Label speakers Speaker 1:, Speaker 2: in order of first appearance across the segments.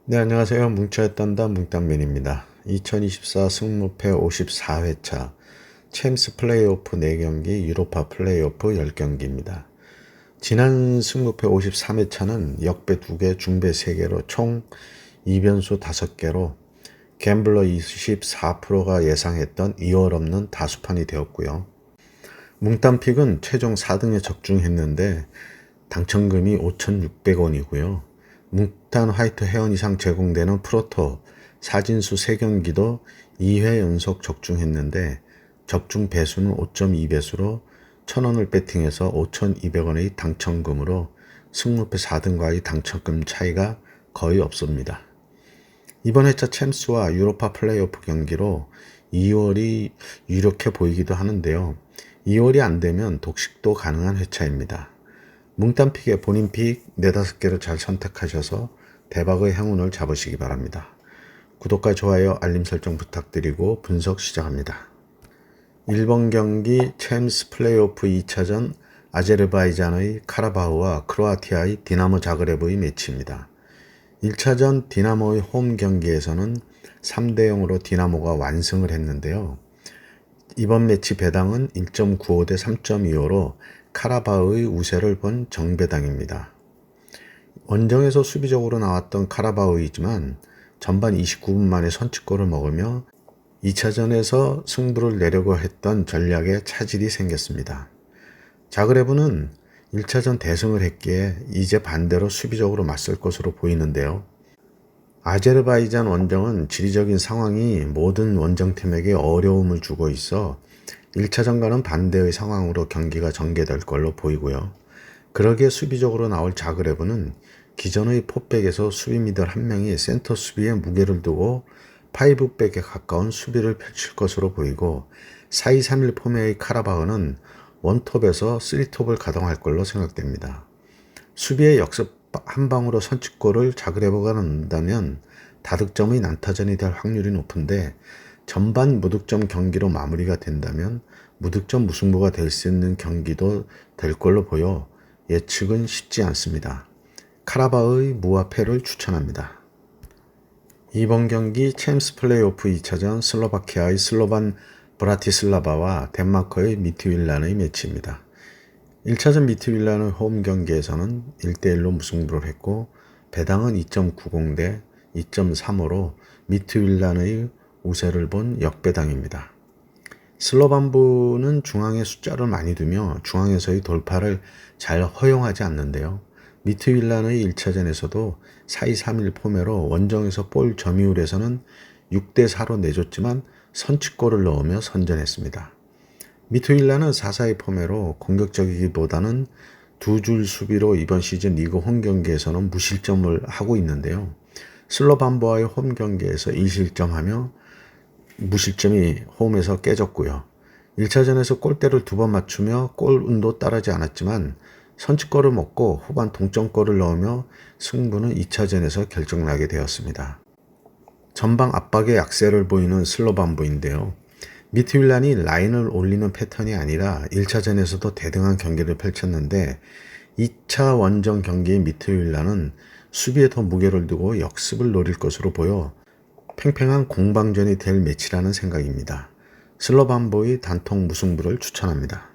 Speaker 1: 네, 안녕하세요. 뭉쳐있단다 뭉땅맨입니다. 2024 승무패 54회차 챔스 플레이오프 4경기 유로파 플레이오프 10경기입니다. 지난 승무패 53회차는 역배 2개, 중배 3개로 총 2변수 5개로 갬블러 24%가 예상했던 2월 없는 다수판이 되었고요. 뭉땅픽은 최종 4등에 적중했는데 당첨금이 5,600원이고요. 뭉탄 화이트 회원 이상 제공되는 프로토 사진수 3경기도 2회 연속 적중했는데 적중 배수는 5.2배수로 1,000원을 배팅해서 5,200원의 당첨금으로 승무패 4등과의 당첨금 차이가 거의 없습니다. 이번 회차 챔스와 유로파 플레이오프 경기로 2월이 유력해 보이기도 하는데요. 2월이 안 되면 독식도 가능한 회차입니다. 뭉딴픽에 본인 픽 4-5개를 잘 선택하셔서 대박의 행운을 잡으시기 바랍니다. 구독과 좋아요, 알림 설정 부탁드리고 분석 시작합니다. 1번 경기 챔스 플레이오프 2차전 아제르바이잔의 카라바흐와 크로아티아의 디나모 자그레브의 매치입니다. 1차전 디나모의 홈 경기에서는 3대0으로 디나모가 완승을 했는데요. 이번 매치 배당은 1.95 대 3.25로 카라바흐의 우세를 본 정배당입니다. 원정에서 수비적으로 나왔던 카라바흐이지만 전반 29분 만에 선취골을 먹으며 2차전에서 승부를 내려고 했던 전략에 차질이 생겼습니다. 자그레브는 1차전 대승을 했기에 이제 반대로 수비적으로 맞설 것으로 보이는데요. 아제르바이잔 원정은 지리적인 상황이 모든 원정팀에게 어려움을 주고 있어 1차전과는 반대의 상황으로 경기가 전개될 걸로 보이고요. 그러기에 수비적으로 나올 자그레브는 기존의 포백에서 수비 미들 한 명이 센터 수비에 무게를 두고 파이브백에 가까운 수비를 펼칠 것으로 보이고 4-2-3-1 폼의 카라바흐는 원톱에서 3톱을 가동할 걸로 생각됩니다. 수비의 역습 한 방으로 선취골을 자그레브가 넣는다면 다득점의 난타전이 될 확률이 높은데 전반 무득점 경기로 마무리가 된다면 무득점 무승부가 될 수 있는 경기도 될 걸로 보여 예측은 쉽지 않습니다. 카라바흐의 무화패를 추천합니다. 이번 경기 챔스 플레이오프 2차전 슬로바키아의 슬로반 브라티슬라바와 덴마크의 미트윌란의 매치입니다. 1차전 미트윌란의 홈 경기에서는 1대1로 무승부를 했고 배당은 2.90 대 2.35로 미트윌란의 우세를 본 역배당입니다. 슬로반부는 중앙에 숫자를 많이 두며 중앙에서의 돌파를 잘 허용하지 않는데요. 미트윌란의 1차전에서도 4-2-3-1 포매로 원정에서 볼 점유율에서는 6대4로 내줬지만 선취골을 넣으며 선전했습니다. 미트윌란은 4-4-2 포매로 공격적이기보다는 두 줄 수비로 이번 시즌 리그 홈 경기에서는 무실점을 하고 있는데요. 슬로반부와의 홈 경기에서 2실점하며 무실점이 홈에서 깨졌고요. 1차전에서 골대를 2번 맞추며 골운도 따르지 않았지만 선취골을 먹고 후반 동점골을 넣으며 승부는 2차전에서 결정나게 되었습니다. 전방 압박의 약세를 보이는 슬로반부인데요. 미트윌란이 라인을 올리는 패턴이 아니라 1차전에서도 대등한 경기를 펼쳤는데 2차 원정 경기인 미트윌란은 수비에 더 무게를 두고 역습을 노릴 것으로 보여 팽팽한 공방전이 될 매치라는 생각입니다. 슬로반부의 단통 무승부를 추천합니다.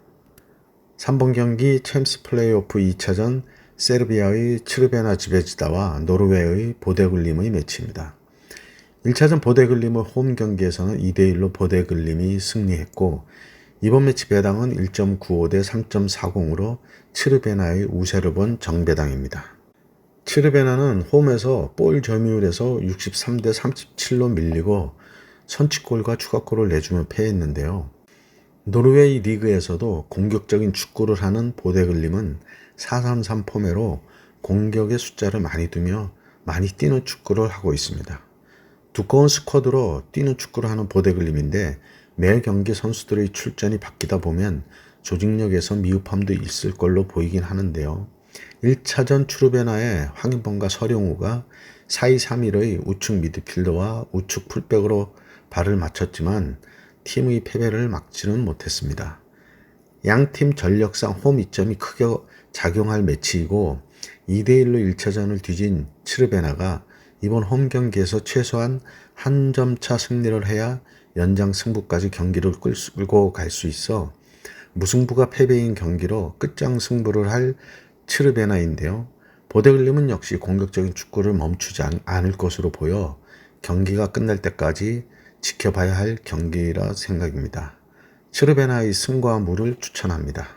Speaker 1: 3번 경기 챔스 플레이오프 2차전 세르비아의 츠르베나 지베지다와 노르웨이의 보데글림의 매치입니다. 1차전 보데글림의 홈 경기에서는 2대1로 보데글림이 승리했고 이번 매치 배당은 1.95 대 3.40으로 츠르베나의 우세를 본 정배당입니다. 츠르베나는 홈에서 볼 점유율에서 63 대 37로 밀리고 선취골과 추가골을 내주며 패했는데요. 노르웨이 리그에서도 공격적인 축구를 하는 보데글림은 4-3-3 포매로 공격의 숫자를 많이 두며 많이 뛰는 축구를 하고 있습니다. 두꺼운 스쿼드로 뛰는 축구를 하는 보데글림인데 매 경기 선수들의 출전이 바뀌다 보면 조직력에서 미흡함도 있을 걸로 보이긴 하는데요. 1차전 츠르베나의 황인범과 서령우가 4-2-3-1의 우측 미드필더와 우측 풀백으로 발을 맞췄지만 팀의 패배를 막지는 못했습니다. 양팀 전력상 홈 이점이 크게 작용할 매치이고 2대1로 1차전을 뒤진 츠르베나가 이번 홈 경기에서 최소한 한 점 차 승리를 해야 연장 승부까지 경기를 끌고 갈 수 있어 무승부가 패배인 경기로 끝장 승부를 할 츠르베나인데요. 보데글림은 역시 공격적인 축구를 멈추지 않을 것으로 보여 경기가 끝날 때까지 지켜봐야 할 경기라 생각입니다. 츠르베나의 승과 무를 추천합니다.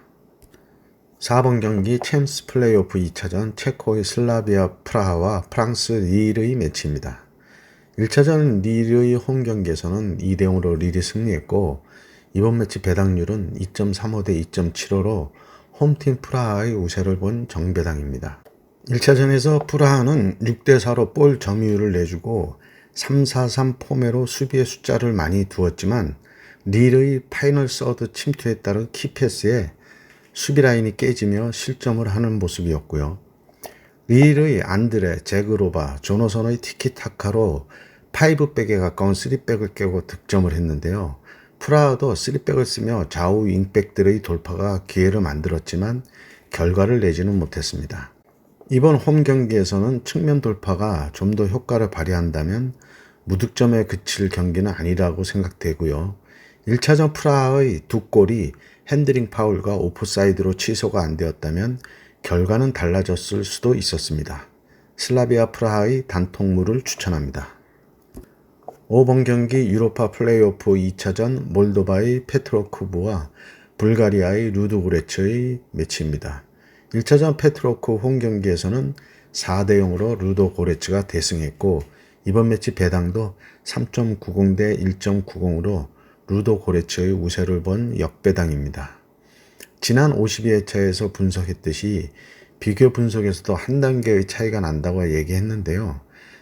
Speaker 1: 4번 경기 챔스 플레이오프 2차전 체코의 슬라비아 프라하와 프랑스 릴의 매치입니다. 1차전 릴의 홈 경기에서는 2대0으로 릴이 승리했고 이번 매치 배당률은 2.35 대 2.75로 홈팀 프라하의 우세를 본 정배당입니다. 1차전에서 프라하는 6대 4로 볼 점유율을 내주고 3-4-3 포매로 수비의 숫자를 많이 두었지만 릴의 파이널 서드 침투에 따른 키패스에 수비 라인이 깨지며 실점을 하는 모습이었고요. 릴의 안드레, 제그로바, 조노선의 티키타카로 5백에 가까운 3백을 깨고 득점을 했는데요. 프라하도 3백을 쓰며 좌우 윙백들의 돌파가 기회를 만들었지만 결과를 내지는 못했습니다. 이번 홈 경기에서는 측면 돌파가 좀 더 효과를 발휘한다면 무득점에 그칠 경기는 아니라고 생각되고요. 1차전 프라하의 두 골이 핸드링 파울과 오프사이드로 취소가 안 되었다면 결과는 달라졌을 수도 있었습니다. 슬라비아 프라하의 단통무를 추천합니다. 5번 경기 유로파 플레이오프 2차전 몰도바의 페트로쿠브와 불가리아의 루도고레츠의 매치입니다. 1차전 페트로쿠 홈 경기에서는 4대0으로 루도고레츠가 대승했고 이번 매치 배당도 3.90 대 1.90으로 루도고레츠의 우세를 본 역배당입니다. 지난 52회차에서 분석했듯이 비교 분석에서도 한 단계의 차이가 난다고 얘기했는데요.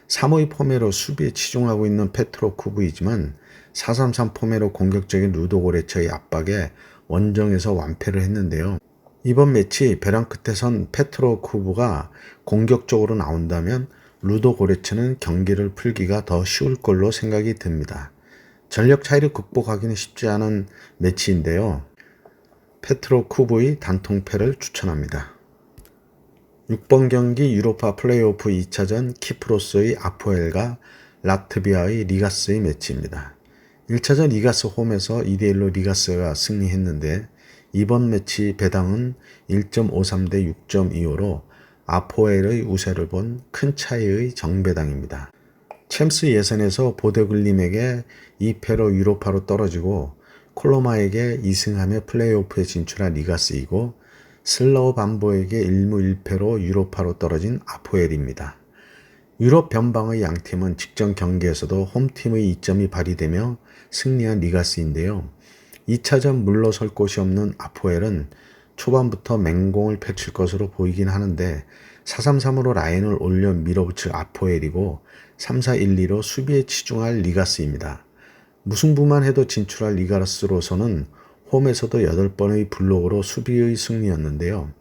Speaker 1: 3의 포매로 수비에 치중하고 있는 페트로쿠브이지만 4-3-3 포매로 공격적인 루도고레츠의 압박에 원정에서 완패를 했는데요. 이번 매치 벼랑 끝에 선 페트로쿠브가 공격적으로 나온다면 루도고레츠는 경기를 풀기가 더 쉬울 걸로 생각이 듭니다. 전력 차이를 극복하기는 쉽지 않은 매치인데요. 페트로쿠브의 단통패를 추천합니다. 6번 경기 유로파 플레이오프 2차전 키프로스의 아포엘과 라트비아의 리가스의 매치입니다. 1차전 리가스 홈에서 2대1로 리가스가 승리했는데 이번 매치 배당은 1.53 대 6.25로 아포엘의 우세를 본 큰 차이의 정배당입니다. 챔스 예선에서 보데글림에게 2패로 유로파로 떨어지고 콜로마에게 2승하며 플레이오프에 진출한 리가스이고 슬라우 반보에게 1무 1패로 유로파로 떨어진 아포엘입니다. 유럽 변방의 양팀은 직전 경기에서도 홈팀의 이점이 발휘되며 승리한 리가스인데요. 2차전 물러설 곳이 없는 아포엘은 초반부터 맹공을 펼칠 것으로 보이긴 하는데 4-3-3으로 라인을 올려 밀어붙일 아포엘이고 3-4-1-2로 수비에 치중할 리가스입니다. 무승부만 해도 진출할 리가스로서는 홈에서도 8번의 블록으로 수비의 승리였는데요.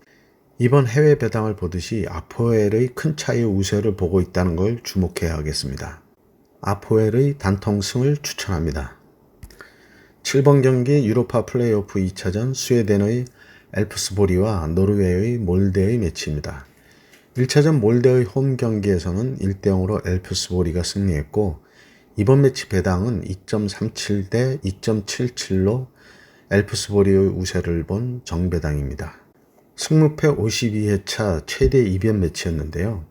Speaker 1: 이번 해외 배당을 보듯이 아포엘의 큰 차이의 우세를 보고 있다는 걸 주목해야 하겠습니다. 아포엘의 단통승을 추천합니다. 7번 경기 유로파 플레이오프 2차전 스웨덴의 엘프스보리와 노르웨이의 몰데의 매치입니다. 1차전 몰데의 홈 경기에서는 1대0으로 엘프스보리가 승리했고 이번 매치 배당은 2.37 대 2.77로 엘프스보리의 우세를 본 정배당입니다. 승무패 52회차 최대 이변 매치였는데요.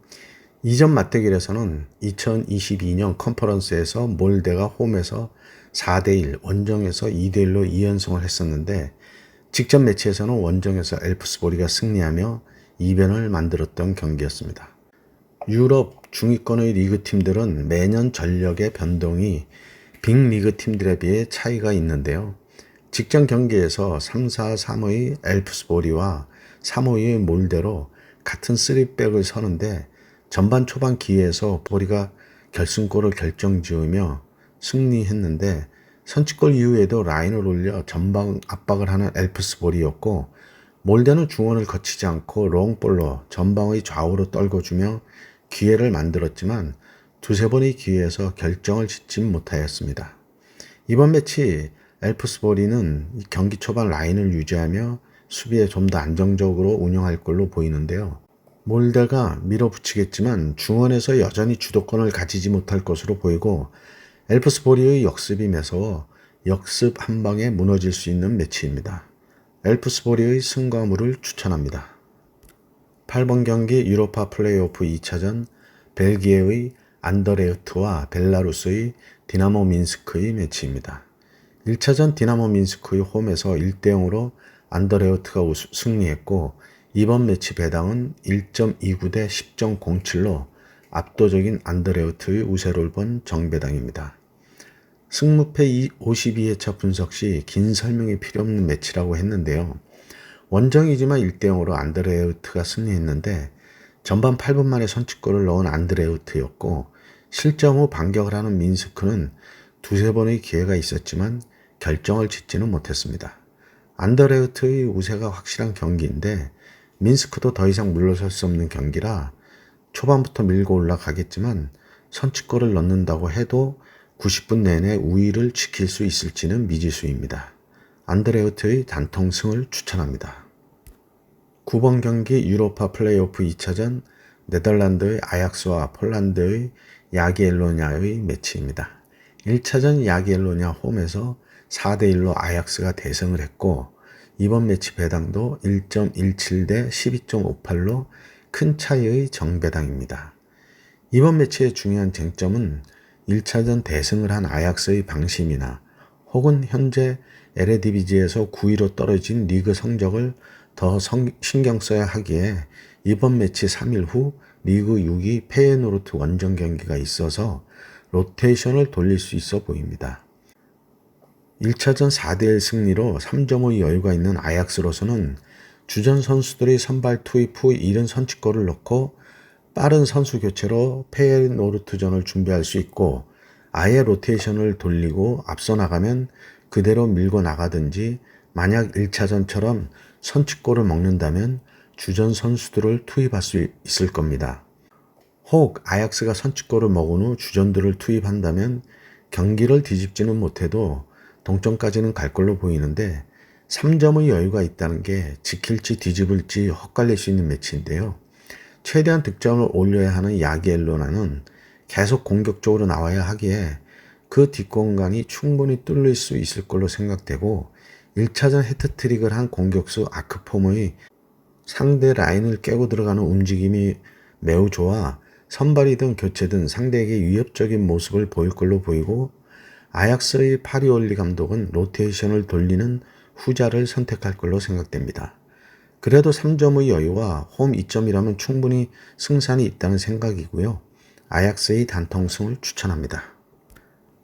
Speaker 1: 이전 맞대결에서는 2022년 컨퍼런스에서 몰데가 홈에서 4대1, 원정에서 2대1로 2연승을 했었는데 직전 매치에서는 원정에서 엘프스보리가 승리하며 이변을 만들었던 경기였습니다. 유럽 중위권의 리그팀들은 매년 전력의 변동이 빅리그 팀들에 비해 차이가 있는데요. 직전 경기에서 3-4-3의 엘프스보리와 3-5의 몰데로 같은 3백을 서는데 전반 초반 기회에서 보리가 결승골을 결정지으며 승리했는데 선취골 이후에도 라인을 올려 전방 압박을 하는 엘프스보리였고 몰데는 중원을 거치지 않고 롱볼로 전방의 좌우로 떨궈주며 기회를 만들었지만 두세 번의 기회에서 결정을 짓지 못하였습니다. 이번 매치 엘프스보리는 경기 초반 라인을 유지하며 수비에 좀 더 안정적으로 운영할 걸로 보이는데요. 몰데가 밀어붙이겠지만 중원에서 여전히 주도권을 가지지 못할 것으로 보이고 엘프스보리의 역습이 매서워 역습 한 방에 무너질 수 있는 매치입니다. 엘프스보리의 승과무를 추천합니다. 8번 경기 유로파 플레이오프 2차전 벨기에의 안더레흐트와 벨라루스의 디나모 민스크의 매치입니다. 1차전 디나모 민스크의 홈에서 1대0으로 안더레흐트가 승리했고 이번 매치 배당은 1.29 대 10.07로 압도적인 안더레흐트의 우세를 본 정배당입니다. 승무패 52회차 분석 시 긴 설명이 필요 없는 매치라고 했는데요. 원정이지만 1대0으로 안드레우트가 승리했는데 전반 8분 만에 선취골을 넣은 안드레우트였고 실점 후 반격을 하는 민스크는 두세 번의 기회가 있었지만 결정을 짓지는 못했습니다. 안드레우트의 우세가 확실한 경기인데 민스크도 더 이상 물러설 수 없는 경기라 초반부터 밀고 올라가겠지만 선취골을 넣는다고 해도 90분 내내 우위를 지킬 수 있을지는 미지수입니다. 안드레우트의 단통승을 추천합니다. 9번 경기 유로파 플레이오프 2차전 네덜란드의 아약스와 폴란드의 야기엘로냐의 매치입니다. 1차전 야기엘로냐 홈에서 4대1로 아약스가 대승을 했고 이번 매치 배당도 1.17 대 12.58로 큰 차이의 정배당입니다. 이번 매치의 중요한 쟁점은 1차전 대승을 한 아약스의 방심이나 혹은 현재 에레디비지에서 9위로 떨어진 리그 성적을 더 신경 써야 하기에 이번 매치 3일 후 리그 6위 페예노르트 원정 경기가 있어서 로테이션을 돌릴 수 있어 보입니다. 1차전 4대1 승리로 3점의 여유가 있는 아약스로서는 주전 선수들이 선발 투입 후 이른 선취골을 넣고 빠른 선수 교체로 페예노르트전을 준비할 수 있고 아예 로테이션을 돌리고 앞서 나가면 그대로 밀고 나가든지 만약 1차전처럼 선취골을 먹는다면 주전 선수들을 투입할 수 있을 겁니다. 혹 아약스가 선취골을 먹은 후 주전들을 투입한다면 경기를 뒤집지는 못해도 동점까지는 갈 걸로 보이는데 3점의 여유가 있다는 게 지킬지 뒤집을지 헛갈릴 수 있는 매치인데요. 최대한 득점을 올려야 하는 야기엘로나는 계속 공격적으로 나와야 하기에 그 뒷공간이 충분히 뚫릴 수 있을 걸로 생각되고 1차전 해트트릭을 한 공격수 아크폼의 상대 라인을 깨고 들어가는 움직임이 매우 좋아 선발이든 교체든 상대에게 위협적인 모습을 보일 걸로 보이고 아약스의 파리올리 감독은 로테이션을 돌리는 후자를 선택할 걸로 생각됩니다. 그래도 3점의 여유와 홈 2점이라면 충분히 승산이 있다는 생각이고요. 아약스의 단통승을 추천합니다.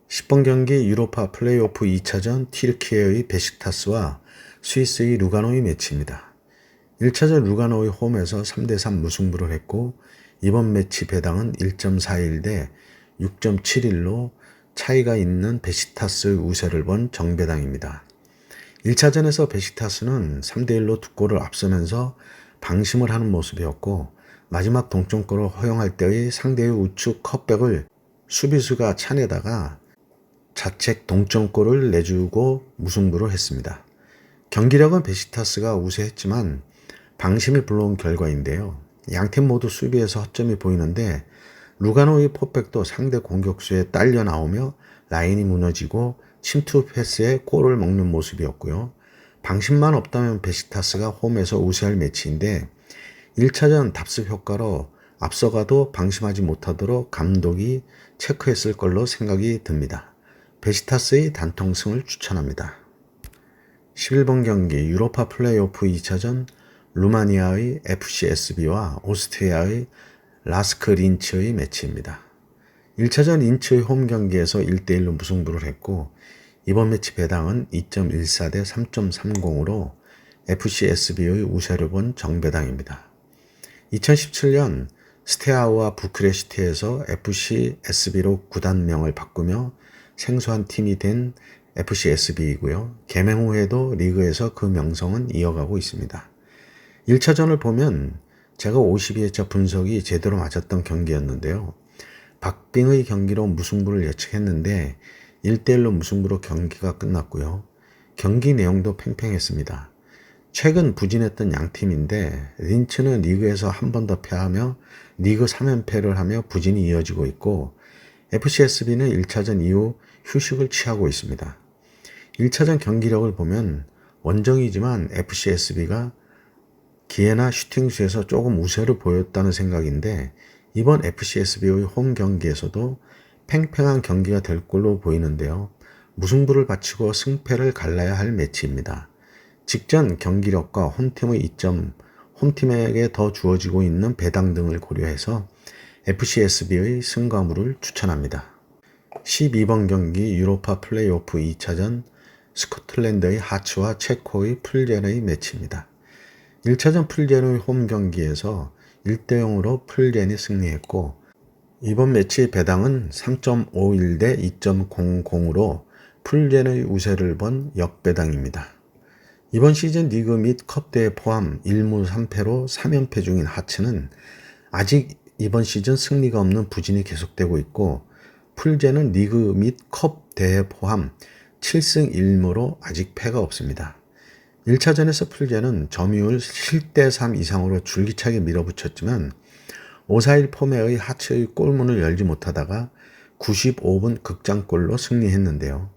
Speaker 1: 10번 경기 유로파 플레이오프 2차전 튀르키예의 베식타스와 스위스의 루가노의 매치입니다. 1차전 루가노의 홈에서 3대3 무승부를 했고 이번 매치 배당은 1.41 대 6.71로 차이가 있는 베식타스의 우세를 본 정배당입니다. 1차전에서 베식타스는 3대1로 두 골을 앞서면서 방심을 하는 모습이었고 마지막 동점골을 허용할 때의 상대의 우측 컷백을 수비수가 차내다가 자책 동점골을 내주고 무승부를 했습니다. 경기력은 베식타스가 우세했지만 방심이 불러온 결과인데요. 양팀 모두 수비에서 허점이 보이는데 루가노의 포백도 상대 공격수에 딸려 나오며 라인이 무너지고 침투 패스에 골을 먹는 모습이었고요. 방심만 없다면 베식타스가 홈에서 우세할 매치인데 1차전 답습 효과로 앞서가도 방심하지 못하도록 감독이 체크했을 걸로 생각이 듭니다. 베식타스의 단통승을 추천합니다. 11번 경기 유로파 플레이오프 2차전 루마니아의 FCSB와 오스트리아의 라스크 린츠의 매치입니다. 1차전 린츠의 홈 경기에서 1대1로 무승부를 했고 이번 매치 배당은 2.14 대 3.30으로 FCSB의 우세를 본 정배당입니다. 2017년 스테아우와 부크레슈티에서 FCSB로 구단명을 바꾸며 생소한 팀이 된 FCSB이고요. 개명 후에도 리그에서 그 명성은 이어가고 있습니다. 1차전을 보면 제가 52회차 분석이 제대로 맞았던 경기였는데요. 박빙의 경기로 무승부를 예측했는데 1대1로 무승부로 경기가 끝났고요. 경기 내용도 팽팽했습니다. 최근 부진했던 양팀인데 린츠는 리그에서 한 번 더 패하며 리그 3연패를 하며 부진이 이어지고 있고 FCSB는 1차전 이후 휴식을 취하고 있습니다. 1차전 경기력을 보면 원정이지만 FCSB가 기회나 슈팅수에서 조금 우세를 보였다는 생각인데 이번 FCSB의 홈 경기에서도 팽팽한 경기가 될 걸로 보이는데요. 무승부를 바치고 승패를 갈라야 할 매치입니다. 직전 경기력과 홈팀의 이점, 홈팀에게 더 주어지고 있는 배당 등을 고려해서 FCSB의 승과물을 추천합니다. 12번 경기 유로파 플레이오프 2차전 스코틀랜드의 하츠와 체코의 풀젠의 매치입니다. 1차전 풀젠의 홈 경기에서 1대0으로 풀젠이 승리했고 이번 매치 배당은 3.51 대 2.00으로 풀젠의 우세를 본 역배당입니다. 이번 시즌 리그 및 컵대회 포함 1무 3패로 3연패 중인 하츠는 아직 이번 시즌 승리가 없는 부진이 계속되고 있고 풀젠은 리그 및 컵 대회 포함 7승 1무로 아직 패가 없습니다. 1차전에서 풀젠은 점유율 7대 3 이상으로 줄기차게 밀어붙였지만 5-4-1 폼의 하츠의 골문을 열지 못하다가 95분 극장골로 승리했는데요.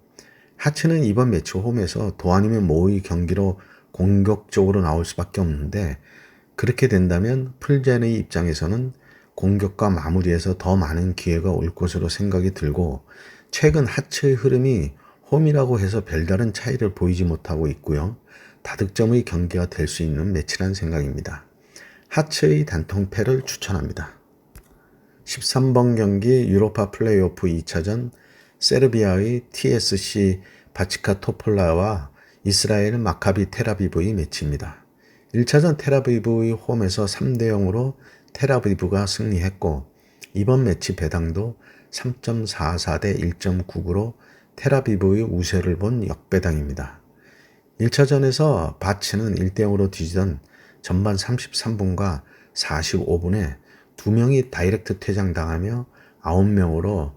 Speaker 1: 하츠는 이번 매치 홈에서 도 아니면 모의 경기로 공격적으로 나올 수밖에 없는데 그렇게 된다면 풀젠의 입장에서는 공격과 마무리에서 더 많은 기회가 올 것으로 생각이 들고 최근 하츠의 흐름이 홈이라고 해서 별다른 차이를 보이지 못하고 있고요. 다득점의 경기가 될 수 있는 매치란 생각입니다. 하츠의 단통패를 추천합니다. 13번 경기 유로파 플레이오프 2차전 세르비아의 TSC 바치카 토폴라와 이스라엘 마카비 텔아비브의 매치입니다. 1차전 텔아비브의 홈에서 3대0으로 텔아비브가 승리했고 이번 매치 배당도 3.44 대 1.99로 텔아비브의 우세를 본 역배당입니다. 1차전에서 바치는 1대0으로 뒤지던 전반 33분과 45분에 2명이 다이렉트 퇴장당하며 9명으로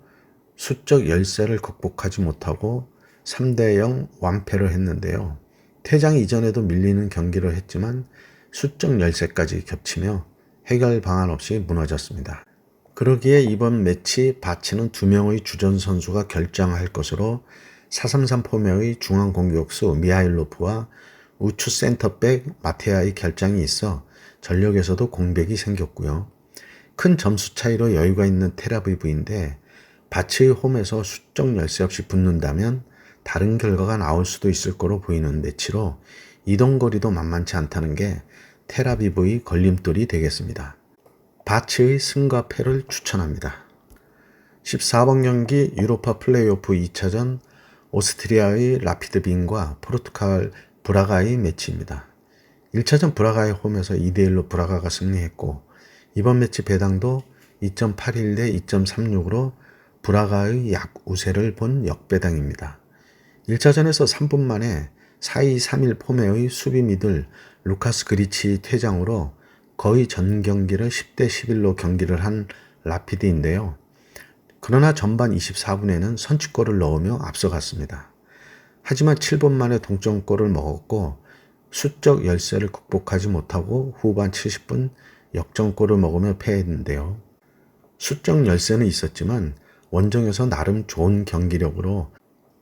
Speaker 1: 수적 열세를 극복하지 못하고 3대0 완패를 했는데요. 퇴장 이전에도 밀리는 경기를 했지만 수적 열세까지 겹치며 해결 방안 없이 무너졌습니다. 그러기에 이번 매치 바치는 2명의 주전 선수가 결정할 것으로 4-3-3 포메의 중앙 공격수 미하일로프와 우측 센터백 마테아의 결장이 있어 전력에서도 공백이 생겼고요. 큰 점수 차이로 여유가 있는 텔아비브인데 바치의 홈에서 수적 열세 없이 붙는다면 다른 결과가 나올 수도 있을 거로 보이는 매치로 이동거리도 만만치 않다는 게 텔아비브의 걸림돌이 되겠습니다. 바치의 승과 패를 추천합니다. 14번 경기 유로파 플레이오프 2차전 오스트리아의 라피드 빈과 포르투갈 브라가의 매치입니다. 1차전 브라가의 홈에서 2대1로 브라가가 승리했고 이번 매치 배당도 2.81 대 2.36으로 브라가의 약 우세를 본 역배당입니다. 1차전에서 3분 만에 4-2-3-1 포메의 수비 미들 루카스 그리치 퇴장으로 거의 전 경기를 10대 11로 경기를 한 라피드인데요. 그러나 전반 24분에는 선취골을 넣으며 앞서갔습니다. 하지만 7분 만에 동점골을 먹었고 수적 열세를 극복하지 못하고 후반 70분 역전골을 먹으며 패했는데요. 수적 열세는 있었지만 원정에서 나름 좋은 경기력으로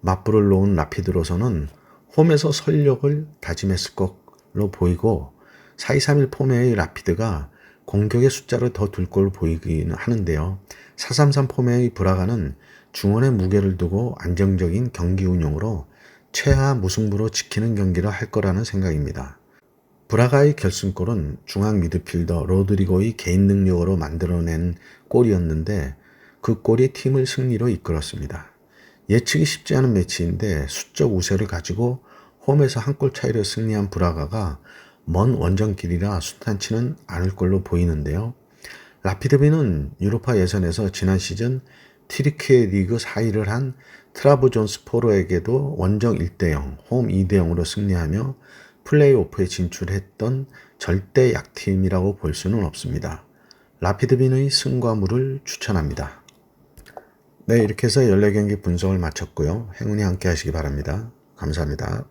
Speaker 1: 맞불을 놓은 라피드로서는 홈에서 설력을 다짐했을 걸로 보이고 4-2-3-1 포메의 라피드가 공격의 숫자를 더 둘 걸로 보이긴 하는데요. 4-3-3 포메의 브라가는 중원의 무게를 두고 안정적인 경기 운영으로 최하 무승부로 지키는 경기를 할 거라는 생각입니다. 브라가의 결승골은 중앙 미드필더 로드리고의 개인 능력으로 만들어낸 골이었는데 그 골이 팀을 승리로 이끌었습니다. 예측이 쉽지 않은 매치인데 수적 우세를 가지고 홈에서 한 골 차이로 승리한 브라가가 먼 원정길이라 순탄치는 않을 걸로 보이는데요. 라피드빈은 유로파 예선에서 지난 시즌 튀르키예 리그 4위를 한 트라브존스포르에게도 원정 1대0, 홈 2대0으로 승리하며 플레이오프에 진출했던 절대 약팀이라고 볼 수는 없습니다. 라피드빈의 승과 무를 추천합니다. 네, 이렇게 해서 14경기 분석을 마쳤고요. 행운이 함께 하시기 바랍니다. 감사합니다.